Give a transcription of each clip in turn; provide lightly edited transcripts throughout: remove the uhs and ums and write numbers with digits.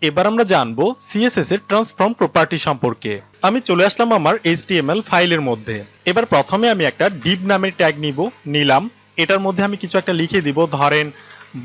এবার আমরা জানবো সিএসএস এর ট্রান্সফর্ম প্রপার্টি সম্পর্কে। আমি চলে আসলাম আমার এইচটিএমএল ফাইলের মধ্যে। এবার প্রথমে আমি একটা ডিভ নামের ট্যাগ নিলাম। এটার মধ্যে আমি কিছু একটা লিখে দিব, ধরেন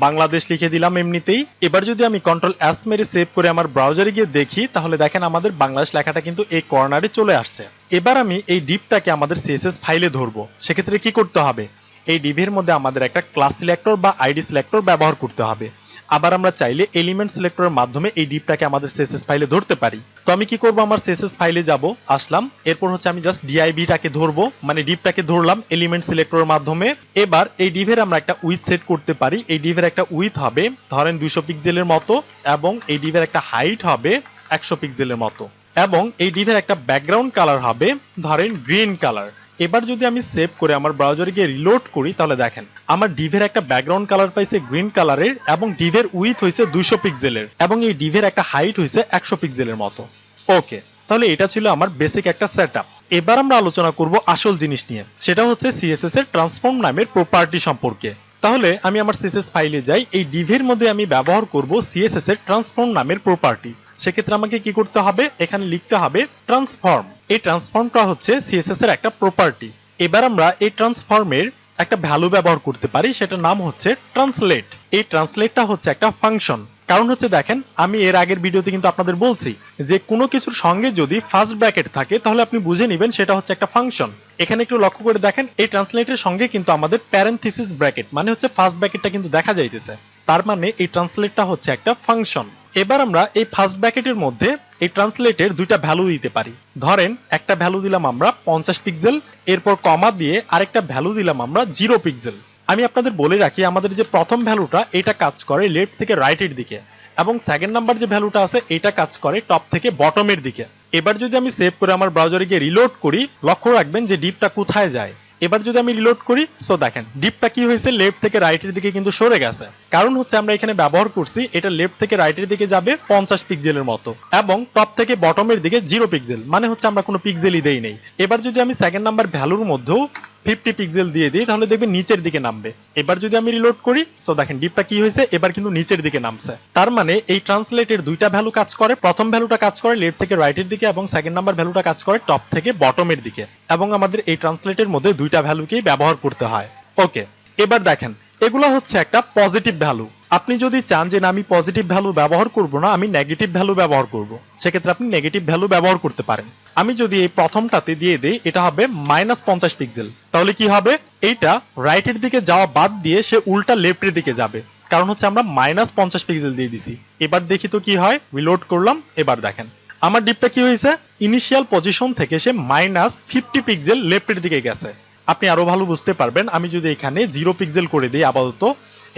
বাংলাদেশ লিখে দিলাম এমনিতেই। এবার যদি আমি কন্ট্রোল এস মেরে সেভ করে আমার ব্রাউজারে গিয়ে দেখি, তাহলে দেখেন আমাদের বাংলাদেশ লেখাটা কিন্তু এই কর্নারে চলে আসছে। এবার আমি এই ডিভটাকে আমাদের সিএসএস ফাইলে ধরবো। সেক্ষেত্রে কি করতে হবে, এই ডিভের মধ্যে আমাদের একটা ক্লাস সিলেক্টর বা আইডি সিলেক্টর ব্যবহার করতে হবে। আবার আমরা চাইলে এলিমেন্ট সিলেক্টরের মাধ্যমে এই ডিভটাকে আমাদের সিএসএস ফাইলে ধরতে পারি। তো আমি কি করব, আমার সিএসএস ফাইলে যাব, আসলাম, এরপর হচ্ছে আমি জাস্ট ডিআইভিটাকে ধরবো, মানে ডিভটাকে ধরলাম এলিমেন্ট সিলেক্টরের মাধ্যমে। এবার এই ডিভের আমরা একটা উইথ সেট করতে পারি। এই ডিভের একটা উইথ হবে ধরেন 200 পিক্সেলের মতো, এবং এই ডিভের একটা হাইট হবে 100 পিক্সেলের মতো, এবং এই ডিভের একটা ব্যাকগ্রাউন্ড কালার হবে ধরেন গ্রিন কালার। এবার যদি আমি সেভ করে আমার ব্রাউজারে গিয়ে রিলোড করি, তাহলে দেখেন আমার ডিভের একটা ব্যাকগ্রাউন্ড কালার পাইছে গ্রিন কালারের, এবং ডিভের উইথ হইছে 200 পিক্সেলের, এবং এই ডিভের একটা হাইট হইছে 100 পিক্সেলের মতো। ওকে, তাহলে এটা ছিল আমার বেসিক একটা সেটআপ। এবার আমরা আলোচনা করব আসল জিনিস নিয়ে, সেটা হচ্ছে সিএসএস এর ট্রান্সফর্ম নামের প্রপার্টি সম্পর্কে। তাহলে আমি আমার সিএসএস ফাইলে যাই, এই ডিভের মধ্যে আমি ব্যবহার করব সিএসএস এর ট্রান্সফর্ম নামের প্রপার্টি। সেক্ষেত্রে আমাকে কি করতে হবে, এখানে লিখতে হবে ট্রান্সফর্ম। এই ট্রান্সফর্মটা হচ্ছে সিএসএস এর একটা প্রপার্টি। এবার আমরা এই ট্রান্সফর্মের একটা ভ্যালু ব্যবহার করতে পারি, সেটার নাম হচ্ছে ট্রান্সলেট। এই ট্রান্সলেটটা হচ্ছে একটা ফাংশন। কারণ হচ্ছে দেখেন, আমি এর আগের ভিডিওতে কিন্তু আপনাদের বলছি যে কোনো কিছুর সঙ্গে যদি ফার্স্ট ব্র্যাকেট থাকে তাহলে আপনি বুঝে নেবেন সেটা হচ্ছে একটা ফাংশন। এখানে একটু লক্ষ্য করে দেখেন, এই ট্রান্সলেটের সঙ্গে কিন্তু আমাদের প্যারেনথিসিস ব্র্যাকেট মানে হচ্ছে ফার্স্ট ব্র্যাকেটটা কিন্তু দেখা যাইতেছে, তার মানে এই ট্রান্সলেটটা হচ্ছে একটা ফাংশন। এবার আমরা এই ফার্স্ট ব্র্যাকেটের মধ্যে এই ট্রান্সলেটের দুইটা ভ্যালু দিতে পারি। ধরেন একটা ভ্যালু দিলাম আমরা 50 পিক্সেল, এরপর কমা দিয়ে আরেকটা ভ্যালু দিলাম আমরা 0 পিক্সেল। আমি আপনাদের বলে রাখি, আমাদের যে প্রথম ভ্যালুটা এটা কাজ করে লেফট থেকে রাইটের দিকে, এবং সেকেন্ড নাম্বার যে ভ্যালুটা আছে এটা কাজ করে টপ থেকে বটমের দিকে। এবার যদি আমি সেভ করে আমার ব্রাউজারে গিয়ে রিলোড করি, লক্ষ্য রাখবেন যে ডিপটা কোথায় যায়। এবার যদি আমি রিলোড করি, সো দেখেন ডিপটা কি হয়েছে, লেফট থেকে রাইটের দিকে কিন্তু সরে গেছে। কারণ হচ্ছে আমরা এখানে ব্যবহার করছি এটা লেফট থেকে রাইটের দিকে যাবে 50 পিক্সেলের মতো, এবং টপ থেকে বটমের দিকে 0 পিক্সেল, মানে হচ্ছে আমরা কোনো পিক্সেলই দেই নেই। এবার যদি আমি সেকেন্ড নাম্বার ভ্যালুর মধ্যেও 50 পিক্সেল দিয়ে দিই, তাহলে দেখবেন নিচের দিকে নামবে। এবার যদি আমি রিলোড করি, সো দেখেন ডিপটা কি হয়েছে, এবার কিন্তু নিচের দিকে নামছে। তার মানে এই ট্রান্সলেটের দুইটা ভ্যালু কাজ করে, প্রথম ভ্যালুটা কাজ করে লেফট থেকে রাইটের দিকে, এবং সেকেন্ড নাম্বার ভ্যালুটা কাজ করে টপ থেকে বটমের দিকে, এবং আমাদের এই ট্রান্সলেটের মধ্যে দুইটা ভ্যালুকেই ব্যবহার করতে হয়। ওকে, এবার দেখেন এগুলো হচ্ছে একটা পজিটিভ ভ্যালু। আপনি যদি চান যে না আমি পজিটিভ ভ্যালু ব্যবহার করব না, আমি নেগেটিভ ভ্যালু ব্যবহার করব, সেক্ষেত্রে আপনি নেগেটিভ ভ্যালু ব্যবহার করতে পারেন। আমি যদি এই প্রথমটাতে দিয়ে দেই, এটা হবে -50 পিক্সেল, তাহলে কি হবে, এইটা রাইটের দিকে যাওয়া বাদ দিয়ে সে উল্টা লেফটের দিকে যাবে, কারণ হচ্ছে আমরা -50 পিক্সেল দিয়ে দিছি। এবার দেখি তো কি হয়, রিলোড করলাম, এবার দেখেন আমার ডিপটা কি হয়েছে, ইনিশিয়াল পজিশন থেকে সে -50 পিক্সেল লেফটের দিকে গেছে। আপনি আরো ভালো বুঝতে পারবেন, আমি যদি এখানে 0 পিক্সেল করে দিই আপাতত,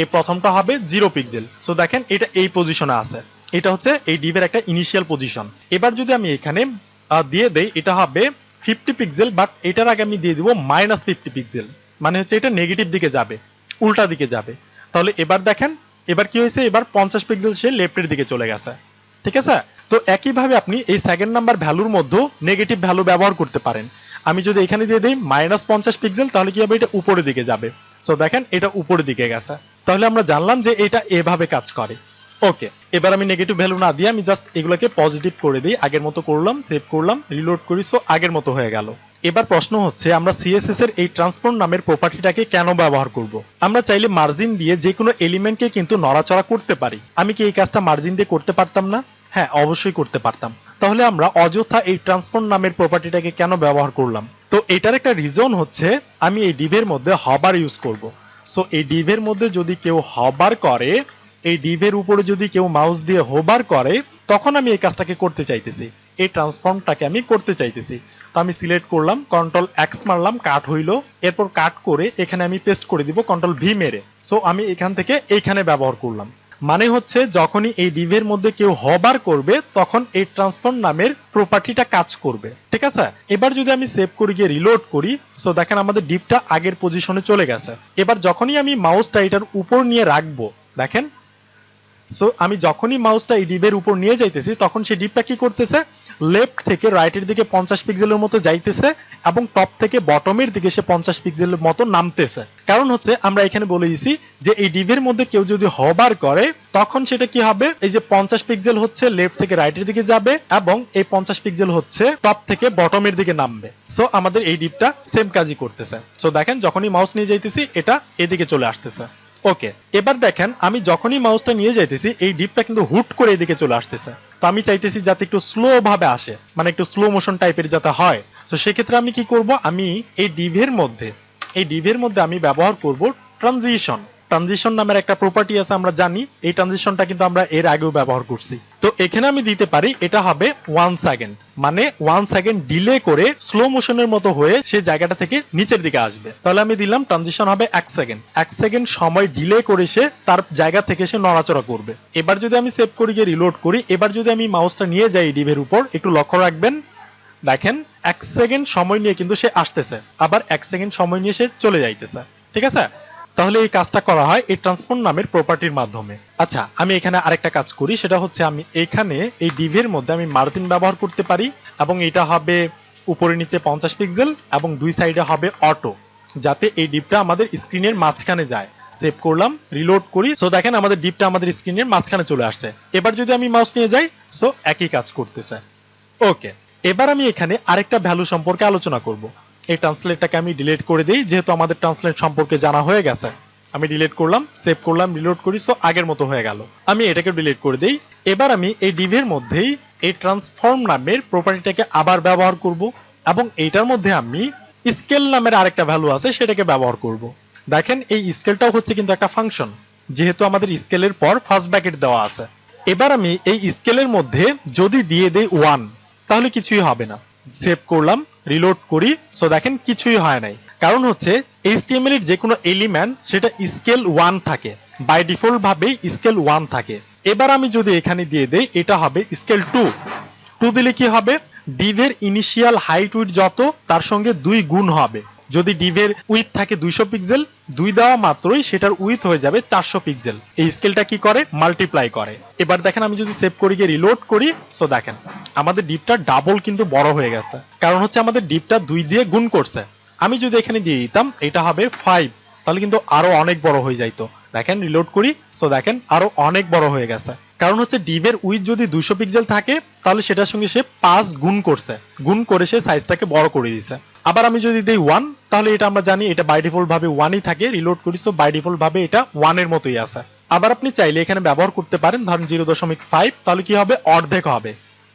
এই প্রথমটা হবে 0 পিক্সেল। সো দেখেন এটা এই পজিশনে আছে, এটা হচ্ছে এই ডিভের একটা ইনিশিয়াল পজিশন। এবার যদি আমি এখানে দিয়ে দেই, এটা হবে 50 পিক্সেল, বাট এটার আগে আমি দিয়ে দিব -50 পিক্সেল, মানে হচ্ছে এটা নেগেটিভ দিকে যাবে, উল্টা দিকে যাবে। তাহলে এবার দেখেন এবার কি হয়েছে, এবার 50 পিক্সেল সে লেফটের দিকে চলে গেছে। ঠিক আছে, তো একইভাবে আপনি এই সেকেন্ড নাম্বার ভ্যালুর মধ্যেও নেগেটিভ ভ্যালু ব্যবহার করতে পারেন। আমি যদি এখানে দিয়ে দিই -50 পিক্সেল, তাহলে কি হবে, এটা উপরের দিকে যাবে। সো দেখেন এটা উপরের দিকে গেছে। তাহলে আমরা জানলাম যে এটা এভাবে কাজ করে। ওকে, এবার আমি নেগেটিভ ভ্যালু না দিয়ে আমি জাস্ট এগুলোকে পজিটিভ করে দিই, আগের মতো করলাম, সেভ করলাম, রিলোড করি, সো আগের মতো হয়ে গেল। এবার প্রশ্ন হচ্ছে আমরা সিএসএস এর এই ট্রান্সফর্ম নামের প্রপার্টিটাকে কেন ব্যবহার করব। আমরা চাইলে মার্জিন দিয়ে যে কোনো এলিমেন্টকে কিন্তু নড়াচড়া করতে পারি। আমি কি এই কাজটা মার্জিন দিয়ে করতে পারতাম না? হ্যাঁ, অবশ্যই করতে পারতাম। তাহলে আমরা অযথা এই ট্রান্সফর্ম নামের প্রপার্টিটাকে কেন ব্যবহার করলাম? তো এটার একটা রিজন হচ্ছে আমি এই ডিভের মধ্যে হবার ইউজ করব। সো এই ডিভের মধ্যে যদি কেউ হবার করে, এই ডিভের উপরে যদি কেউ মাউস দিয়ে হোভার করে, তখন আমি এই কাজটাকে করতে চাইতেছি, এই ট্রান্সফর্মটাকে আমি করতে চাইতেছি। তো আমি সিলেক্ট করলাম, কন্ট্রোল এক্স মারলাম, কাট হইলো, এরপর কাট করে এখানে আমি পেস্ট করে দিব কন্ট্রোল ভি মেরে। সো আমি এখান থেকে এইখানে ব্যবহার করলাম, মানে হচ্ছে যখনই এই ডিভের মধ্যে কেউ হবার করবে তখন এই ট্রান্সফর্ম নামের প্রপার্টিটা কাজ করবে। ঠিক আছে, এবার যদি আমি সেভ করে গিয়ে রিলোড করি, সো দেখেন আমাদের ডিভটা আগের পজিশনে চলে গেছে। এবার যখনই আমি মাউসটা এটার উপর নিয়ে রাখবো, দেখেন, সো আমি যখনই মাউসটা এই ডিভের উপর নিয়ে যাইতেছি, তখন সেই ডিভটা কি করতেছে, লেফট থেকে রাইটের দিকে 50 পিক্সেলের মতো যাইতেছে, এবং টপ থেকে বটমের দিকে সে 50 পিক্সেলের মতো নামতেছে। কারণ হচ্ছে আমরা এখানে বলে দিছি যে এই ডিভের মধ্যে কেউ যদি হবার করে তখন সেটা কি হবে, এই যে 50 পিক্সেল হচ্ছে লেফট থেকে রাইটের দিকে যাবে এবং এই 50 পিক্সেল হচ্ছে টপ থেকে বটমের দিকে নামবে। সো আমাদের এই ডিপটা সেম কাজই করতেছে। সো দেখেন যখনই মাউস নিয়ে যাইতেছি এটা এদিকে চলে আসতেছে। ওকে, এবার দেখেন আমি যখনই মাউসটা নিয়ে যাইতেছি এই ডিপটা কিন্তু হুট করে এদিকে চলে আসতেছে। তো আমি চাইতেছি যাতে একটু স্লো ভাবে আসে, মানে একটু স্লো মোশন টাইপের যাতে হয়। তো সেক্ষেত্রে আমি কি করব, আমি এই ডিভের মধ্যে আমি ব্যবহার করব ট্রানজিশন। ট্রানজিশন নামের একটা প্রপার্টি আছে, আমরা জানি এই ট্রানজিশনটা কিন্তু আমরা এর আগেও ব্যবহার করছি। তো এখানে আমি দিতে পারি এটা হবে 1 সেকেন্ড, মানে 1 সেকেন্ড ডিলে করে স্লো মোশনের মতো হয়ে সেই জায়গাটা থেকে নিচের দিকে আসবে। তাহলে আমি দিলাম ট্রানজিশন হবে 1 সেকেন্ড। 1 সেকেন্ড সময় ডিলে করে সে তার জায়গা থেকে সে নড়াচড়া করবে। এবার যদি আমি সেভ করে গিয়ে রিলোড করি, এবার যদি আমি মাউসটা নিয়ে যাই ডিভের উপর, একটু লক্ষ্য রাখবেন, দেখেন 1 সেকেন্ড সময় নিয়ে কিন্তু সে আসতেছে, আবার 1 সেকেন্ড সময় নিয়ে সে চলে যাইতেছে। ঠিক আছে, তাহলে এই কাজটা করা হয় এই ট্রান্সফর্ম নামের প্রপার্টির মাধ্যমে। আচ্ছা, আমি এখানে আরেকটা কাজ করি, সেটা হচ্ছে আমি এখানে এই ডিভের মধ্যে আমি মার্জিন ব্যবহার করতে পারি এবং এটা হবে উপরে নিচে 50 পিক্সেল এবং দুই সাইডে হবে অটো, যাতে এই ডিপটা আমাদের স্ক্রিনের মাঝখানে যায়। সেভ করলাম, রিলোড করি। সো দেখেন আমাদের ডিপটা আমাদের স্ক্রিনের মাঝখানে চলে আসছে। এবার যদি আমি মাউস নিয়ে যাই, সো একই কাজ করতেছে। ওকে, এবার আমি এখানে আরেকটা ভ্যালু সম্পর্কে আলোচনা করব। এই ট্রান্সলেটটাকে আমি ডিলিট করে দিই, যেহেতু আমাদের ট্রান্সলেট সম্পর্কে জানা হয়ে গেছে। আমি ডিলিট করলাম, সেভ করলাম, রিলোড করি, সো আগের মতো হয়ে গেল। আমি এটাকে ডিলিট করে দেই। এবার আমি এই ডিভের মধ্যেই এই ট্রান্সফর্ম নামের প্রপার্টিটাকে আবার ব্যবহার করব এবং এইটার মধ্যে আমি স্কেল নামের আরেকটা ভ্যালু আছে সেটাকে ব্যবহার করব। দেখেন এই স্কেলটাও হচ্ছে কিন্তু একটা ফাংশন, যেহেতু আমাদের স্কেলের পর ফার্স্ট ব্র্যাকেট দেওয়া আছে। এবার আমি এই স্কেলের মধ্যে যদি দিয়ে দেই 1, তাহলে কিছুই হবে না। সেভ করলাম, রিলোড করি, সো দেখেন কিছুই হয় নাই। কারণ হচ্ছে HTML এর যে কোনো এলিমেন্ট সেটা স্কেল 1 থাকে, বাই ডিফল্ট ভাবেই স্কেল 1 থাকে। এবার আমি যদি এখানে দিয়ে দেই, এটা হবে স্কেল 2 দিলে কি হবে, ডিভের ইনিশিয়াল হাইট উইথ যত তার সঙ্গে 2 গুণ হবে। যদি ডিভের উইথ থাকে 200 পিক্সেল, 2 দেওয়া মাত্রই সেটার উইথ হয়ে যাবে 400 পিক্সেল। এই স্কেলটা কি করে, মাল্টিপ্লাই করে। এবার দেখেন আমি যদি সেভ করি গিয়ে রিলোড করি, সো দেখেন আমাদের ডিপটা ডাবল কিন্তু বড় হয়ে গেছে, কারণ হচ্ছে আমাদের ডিপটা 2 দিয়ে গুণ করছে। আমি যদি এখানে দিয়ে দিতাম এটা হবে 5, তাহলে কিন্তু আরো অনেক বড় হয়ে যাইতো। দেখেন রিলোড করি, সো দেখেন আরো অনেক বড় হয়ে গেছে। কারণ হচ্ছে ডিভের উইথ যদি 200 পিক্সেল থাকে, তাহলে সেটার সঙ্গে সে 5 গুণ করছে, গুণ করে সে সাইজটাকে বড় করে দিয়েছে। আবার আমি যদি দেই 1, তাহলে এটা আমরা জানি এটা বাই ডিফল্ট ভাবে 1ই থাকে। রিলোড করি, সো বাই ডিফল্ট ভাবে এটা 1 এর মতোই আছে। আবার আপনি চাইলে এখানে ব্যবহার করতে পারেন ধরেন 0.5, তাহলে কি হবে, অর্ধেক হবে।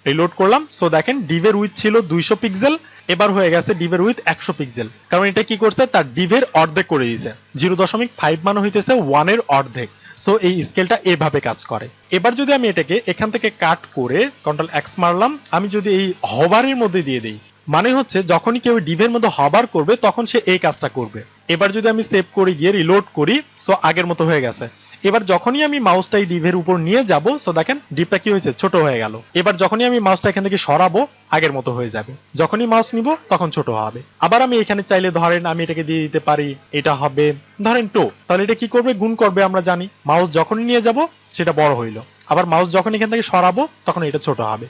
রিলোড করলাম, সো দেখেন ডিভের উইথ ছিল 200 পিক্সেল, এবার হয়ে গেছে ডিভের উইথ 100 পিক্সেল। কারণ এটা কি করছে, তার ডিভের অর্ধেক করে দিয়েছে। 0.5 মানে হইতেছে 1 এর অর্ধেক। সো এই স্কেলটা এভাবে কাজ করে। এবার যদি আমি এটাকে এখান থেকে কাট করে কন্ট্রোল এক্স মারলাম, আমি যদি এই হভারের মধ্যে দিয়ে দেই, মানে হচ্ছে যখনই কেউ ডিভের মধ্যে হভার করবে তখন সে এই কাজটা করবে। এবার যদি আমি সেভ করে গিয়ে রিলোড করি, সো আগের মতো হয়ে গেছে। এবার যখনই আমি মাউসটা এই ডিভের উপর নিয়ে যাব, সো দেখেন ডিভটা কি হয়েছে, ছোট হয়ে গেল। এবার যখনই আমি মাউসটা এখান থেকে সরাবো আগের মতো হয়ে যাবে, যখনই মাউস নিব তখন ছোট হবে। আবার আমি এখানে চাইলে ধরেন আমি এটাকে দিয়ে দিতে পারি, এটা হবে ধরেন 2, তাহলে এটা কি করবে, গুণ করবে। আমরা জানি মাউস যখনই নিয়ে যাব সেটা বড় হইলো, আবার মাউস যখন এখান থেকে সরাবো তখন এটা ছোট হবে।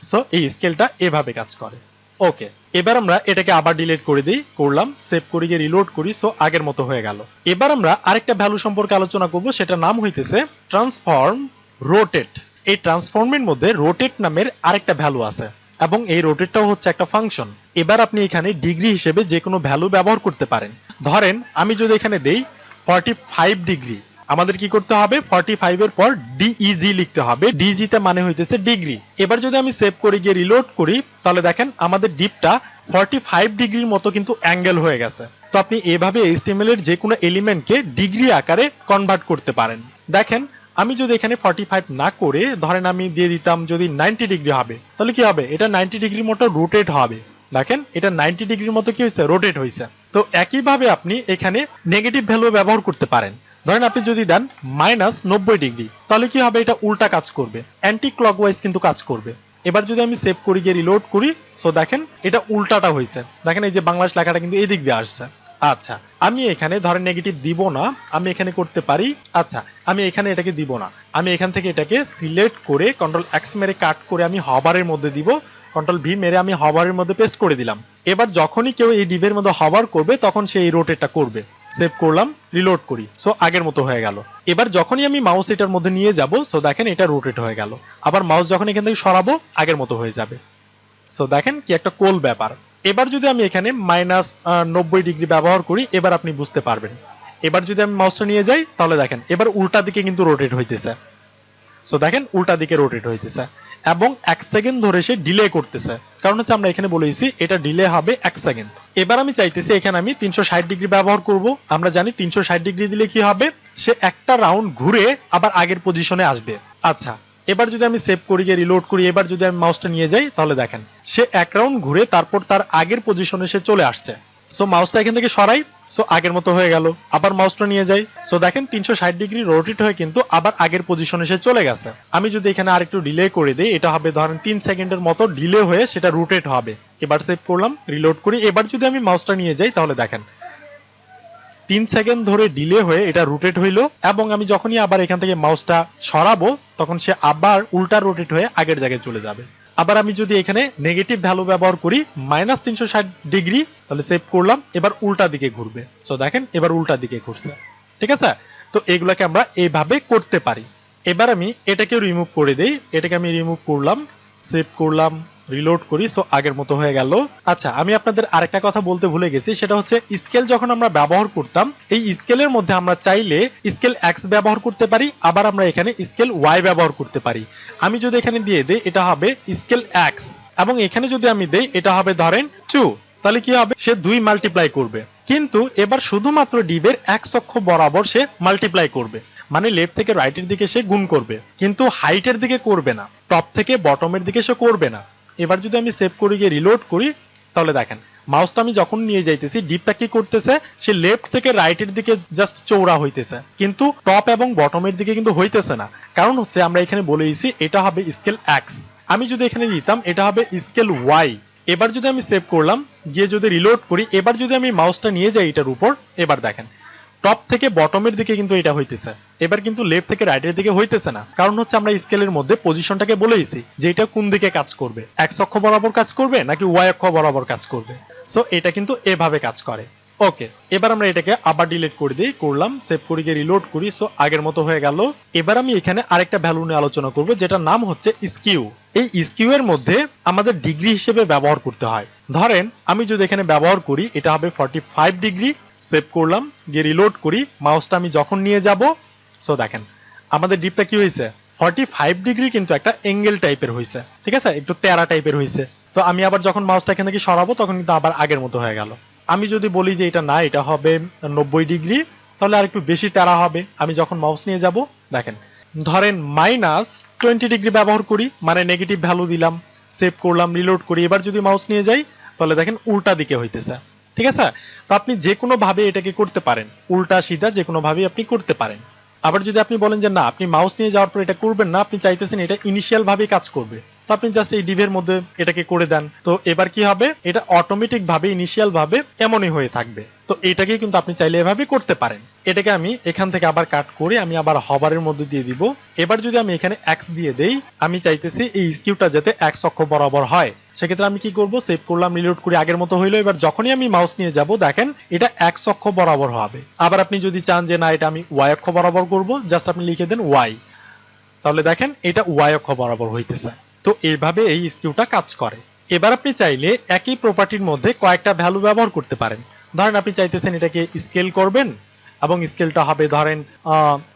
সো এই স্কেলটা এভাবে কাজ করে। ওকে, এবার আমরা এটাকে আবার ডিলিট করে দিই, করলাম, সেভ করে গিয়ে রিলোড করি, সো আগের মতো হয়ে গেল। এবার আমরা আরেকটা ভ্যালু সম্পর্কে আলোচনা করব, সেটা নাম হইতেছে ট্রান্সফর্ম রোটেট। এই ট্রান্সফর্মের মধ্যে রোটেট নামের আরেকটা ভ্যালু আছে এবং এই রোটেটটাও হচ্ছে একটা ফাংশন। এবার আপনি এখানে ডিগ্রি হিসেবে যে কোনো ভ্যালু ব্যবহার করতে পারেন। ধরেন আমি যদি এখানে দেই 45 ডিগ্রি, আমাদের কি করতে হবে, 45 এর পর ডিইজি লিখতে হবে। ডিজি তে মানে হইতেছে ডিগ্রি। এবার যদি আমি সেভ করে গিয়ে রিলোড করি, তাহলে দেখেন আমাদের ডিপটা 45 ডিগ্রির মতো কিন্তু অ্যাঙ্গেল হয়ে গেছে। তো আপনি এভাবে HTML এর যে কোনো এলিমেন্টকে ডিগ্রি আকারে কনভার্ট করতে পারেন। দেখেন আমি যদি এখানে 45 না করে ধরেন আমি দিয়ে দিতাম যদি 90 ডিগ্রি হবে, তাহলে কি হবে, এটা 90 ডিগ্রির মতো রোটেট হবে। দেখেন এটা 90 ডিগ্রির মতো কি হয়েছে, রোটেট হয়েছে। তো একইভাবে আপনি এখানে নেগেটিভ ভ্যালু ব্যবহার করতে পারেন। ধরেন আপনি যদি দেন -90 ডিগ্রি, তাহলে কি হবে, এটা উল্টা কাজ করবে, অ্যান্টি ক্লকওয়াইজ কিন্তু কাজ করবে। এবার যদি আমি সেভ করি গিয়ে রিলোড করি, সো দেখেন এটা উল্টাটা হয়েছে। দেখেন এই যে বাংলাদেশ লেখাটা কিন্তু এই দিক দিয়ে আসছে। আচ্ছা, আমি এখানে ধরেন নেগেটিভ দিব না, আমি এখানে করতে পারি, আচ্ছা আমি এখানে এটাকে দিব না, আমি এখান থেকে এটাকে সিলেক্ট করে কন্ট্রোল এক্স মেরে কাট করে আমি হভারের মধ্যে দিব, কন্ট্রোল ভি মেরে আমি হভারের মধ্যে পেস্ট করে দিলাম। এবার যখনই কেউ এই ডিপের মধ্যে হভার করবে তখন সে এই রোটেটটা করবে। সেভ করলাম, রিলোড করি, সো আগের মতো হয়ে গেল। এবার যখনই আমি মাউস এটার মধ্যে নিয়ে যাব, সো দেখেন এটা রোটেট হয়ে গেল। আবার মাউস যখন এখান থেকে সরাবো আগের মতো হয়ে যাবে। সো দেখেন কি একটা কোল ব্যাপার। এবার যদি আমি এখানে -90 ডিগ্রি ব্যবহার করি, এবার আপনি বুঝতে পারবেন। এবার যদি আমি মাউসটা নিয়ে যাই তাহলে দেখেন এবার উল্টা দিকে কিন্তু রোটেট হইতেছে। সো দেখেন উল্টা দিকে রোটেট হইতেছে এবং 1 সেকেন্ড ধরে সে ডিলে করতেছে, কারণ হচ্ছে আমরা এখানে বলেছি এটা ডিলে হবে 1 সেকেন্ড। এবার আমি চাইতেছি এখানে আমি 360 ডিগ্রি ব্যবহার করব। আমরা জানি 360 ডিগ্রি দিলে কি হবে, সে একটা রাউন্ড ঘুরে আবার আগের পজিশনে আসবে। আচ্ছা, এবার যদি আমি সেভ করি, গিয়ে রিলোড করি, এবার যদি আমি মাউসটা নিয়ে যাই তাহলে দেখেন সে এক রাউন্ড ঘুরে তারপর তার আগের পজিশনে সে চলে আসছে। সো মাউসটা এখান থেকে সরাই, সো আগের মতো হয়ে গেল। আবার মাউসটা নিয়ে যাই, সো দেখেন 360 ডিগ্রি রোটেট হয়ে কিন্তু আবার আগের পজিশনে সে চলে গেছে। আমি যদি এখানে আরেকটু ডিলে করে দিই, এটা হবে ধরেন 3 সেকেন্ডের মতো ডিলে হয়ে সেটা রোটেট হবে। এবার সেভ করলাম, রিলোড করি, এবার যদি আমি মাউসটা নিয়ে যাই তাহলে দেখেন 3 সেকেন্ড ধরে ডিলে হয়ে এটা রোটেট হইলো এবং আমি যখনই আবার এখান থেকে মাউসটা সরাবো তখন সে আবার উল্টা রোটেট হয়ে আগের জায়গায় চলে যাবে। আবার আমি যদি এখানে নেগেটিভ ভ্যালু ব্যবহার করি -360 ডিগ্রি, তাহলে সেভ করলাম, এবার উল্টা দিকে ঘুরবে। সো দেখেন এবার উল্টা দিকে ঘুরছে। ঠিক আছে, তো এগুলাকে আমরা এইভাবে করতে পারি। এবার আমি এটাকে রিমুভ করে দেই, এটাকে আমি রিমুভ করলাম, সেভ করলাম, রিলোড করি, সো আগের মতো হয়ে গেল। আচ্ছা, আমি আপনাদের আরেকটা কথা বলতে ভুলে গেছি, সেটা হচ্ছে স্কেল যখন আমরা ব্যবহার করতাম, এই স্কেলের মধ্যে আমরা চাইলে স্কেল এক্স ব্যবহার করতে পারি, আবার আমরা এখানে স্কেল ওয়াই ব্যবহার করতে পারি। আমি যদি এখানে দিয়ে দেই এটা হবে স্কেল এক্স, এবং এখানে যদি আমি দেই এটা হবে ধরেন 2, তাহলে কি হবে, সে 2 মাল্টিপ্লাই করবে। কিন্তু এবার শুধুমাত্র ডিবের এক্স অক্ষ বরাবর সে মাল্টিপ্লাই করবে, মানে লেফট থেকে রাইটের দিকে সে গুণ করবে, কিন্তু হাইটের দিকে করবে না, টপ থেকে বটমের দিকে সে করবে না। এবার যদি আমি সেভ করে গিয়ে রিলোড করি তাহলে দেখেন মাউসটা আমি যখন নিয়ে যাইতেছি ডিপটা কি করতেছে, সে লেফট থেকে রাইটের দিকে জাস্ট চৌড়া হইতেছে, কিন্তু টপ এবং বটমের দিকে কিন্তু হইতেছে না। কারণ হচ্ছে আমরা এখানে বলেইছি এটা হবে স্কেল এক্স, আমি যদি এখানে দিতাম এটা হবে স্কেল ওয়াই। এবার যদি আমি সেভ করলাম, গিয়ে যদি রিলোড করি, এবার যদি আমি মাউসটা নিয়ে যাই এটার উপর, এবার দেখেন টপ থেকে বটমের দিকে কিন্তু এটা হইতেছে, এবার কিন্তু লেফট থেকে রাইটের দিকে হইতেছে না। কারণ হচ্ছে আমরা স্কেলের মধ্যে পজিশনটাকে বলেইছি যে এটা কোন দিকে কাজ করবে, এক্স অক্ষ বরাবর কাজ করবে নাকি ওয়াই অক্ষ বরাবর কাজ করবে। সো এটা কিন্তু এভাবে কাজ করে। ওকে, এবার আমরা এটাকে আবার ডিলিট করে দিই, করলাম, সেভ করে গিয়ে রিলোড করি, সো আগের মতো হয়ে গেল। এবার আমি এখানে আরেকটা ভ্যালু নিয়ে আলোচনা করব, যেটার নাম হচ্ছে স্কিউ। এই স্কিউ এর মধ্যে আমাদের ডিগ্রি হিসেবে ব্যবহার করতে হয়। ধরেন আমি যদি এখানে ব্যবহার করি এটা হবে 45 ডিগ্রি, সেভ করলাম, গিয়ে রিলোড করি, মাউসটা আমি যখন নিয়ে যাব, সো দেখেন আমাদের ডিপটা কি হয়েছে, 45 ডিগ্রি কিন্তু একটা অ্যাঙ্গেল টাইপের হয়েছে। ঠিক আছে, একটু তেরা টাইপের হয়েছে। তো আমি আবার যখন মাউসটা এখান থেকে সরাবো তখন কিন্তু আবার আগের মতো হয়ে গেল। আমি যদি বলি যে এটা না, এটা হবে 90 ডিগ্রি, তাহলে আর একটু বেশি তেরা হবে। আমি যখন মাউস নিয়ে যাব দেখেন ধরেন -20 ডিগ্রি ব্যবহার করি, মানে নেগেটিভ ভ্যালু দিলাম, সেভ করলাম, রিলোড করি, এবার যদি মাউস নিয়ে যাই তাহলে দেখেন উল্টা দিকে হইতেছে। ঠিক আছে, তো আপনি যে কোনো ভাবে এটাকে করতে পারেন, উল্টা সিধা যে কোনো ভাবে আপনি করতে পারেন। আবার যদি আপনি বলেন যে না আপনি মাউস নিয়ে যাওয়ার পর এটা করবেন না, আপনি চাইতেছেন এটা ইনিশিয়াল ভাবে কাজ করবে, তো আপনি জাস্ট এই ডিভের মধ্যে এটাকে করে দেন, তো এবার কি হবে, এটা অটোমেটিক ভাবে ইনিশিয়াল ভাবে এমনই হয়ে থাকবে। তো এটাকে কিন্তু আপনি চাইলে এভাবে করতে পারেন। এটাকে আমি এখান থেকে আবার কাট করে আমি আবার হভারের মধ্যে দিয়ে দিব। এবার যদি আমি এখানে এক্স দিয়ে দেই, আমি চাইতেছি এই স্কিউটা যাতে এক্স অক্ষ বরাবর হয়, সেক্ষেত্রে আমি কি করব, সেভ করলাম, রিলোড করে আগের মতো হইলো। এবার যখনই আমি মাউস নিয়ে যাব দেখেন এটা এক্স অক্ষ বরাবর হবে। আবার আপনি যদি চান যে না এটা আমি ওয়াই অক্ষ বরাবর করব, জাস্ট আপনি লিখে দেন ওয়াই, তাহলে দেখেন এটা ওয়াই অক্ষ বরাবর হইতেছে। তো এইভাবে এই স্কিউটা কাজ করে। এবার আপনি চাইলে একই প্রপার্টির মধ্যে কয়েকটা ভ্যালু ব্যবহার করতে পারেন। ধরেন আপনি চাইতেছেন এটাকে স্কেল করবেন এবং স্কেলটা হবে ধরেন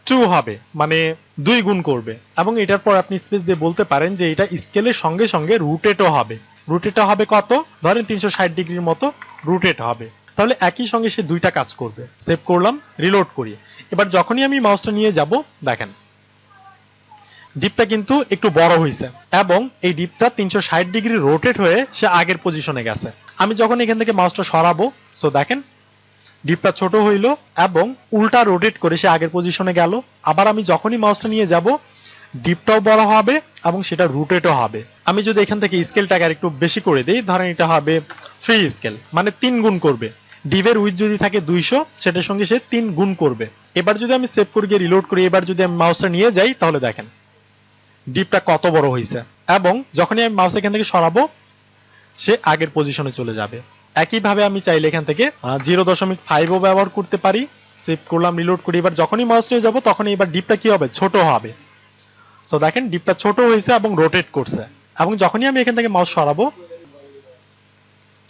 2 হবে, মানে 2 গুণ করবে, এবং এটার পর আপনি স্পেস দিয়ে বলতে পারেন যে এটা স্কেলের সঙ্গে সঙ্গে রুটেটও হবে। রুটেটটা হবে কত, ধরেন 360 ডিগ্রির মতো রুটেট হবে, তাহলে একই সঙ্গে সে দুইটা কাজ করবে। সেভ করলাম, রিলোড করি, এবার যখনই আমি মাউসটা নিয়ে যাব দেখেন ডিপটা কিন্তু একটু বড় হয়েছে এবং এই ডিপটা 360 ডিগ্রি রোটেট হয়ে সে আগের পজিশনে গেছে। আমি যখন এখান থেকে মাউসটা সরাবো, সো দেখেন ডিপটা ছোট হইলো এবং উল্টা রোটেট করে সে আগের পজিশনে গেল। আবার আমি যখনই মাউসটা নিয়ে যাব ডিপটাও বড় হবে এবং সেটা রুটেটও হবে। আমি যদি এখান থেকে স্কেলটাকে আর একটু বেশি করে দিই, ধরেন এটা হবে 3 স্কেল, মানে 3 গুণ করবে। ডিপের উইথ যদি থাকে 200, সেটার সঙ্গে সে 3 গুণ করবে। এবার যদি আমি সেভ করে গিয়ে রিলোড করি, এবার যদি আমি মাউসটা নিয়ে যাই তাহলে দেখেন ডিপটা কত বড় হয়েছে এবং যখনই আমি মাউস এখান থেকে সরাবো সে আগের পজিশনে চলে যাবে। একইভাবে আমি চাইলে এখান থেকে 0.5ও ব্যবহার করতে পারি। সেভ করলাম, রিলোড করি। এবার যখনই মাউস নিয়ে যাব তখনই এবার ডিপটা কি হবে, ছোট হবে। সো দেখেন ডিপটা ছোট হয়েছে এবং রোটেট করছে। এবং যখনই আমি এখান থেকে মাউস সরাবো,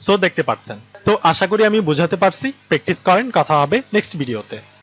সো দেখতে পাচ্ছেন। তো আশা করি আমি বোঝাতে পারছি। প্র্যাকটিস করেন, কথা হবে নেক্সট ভিডিওতে।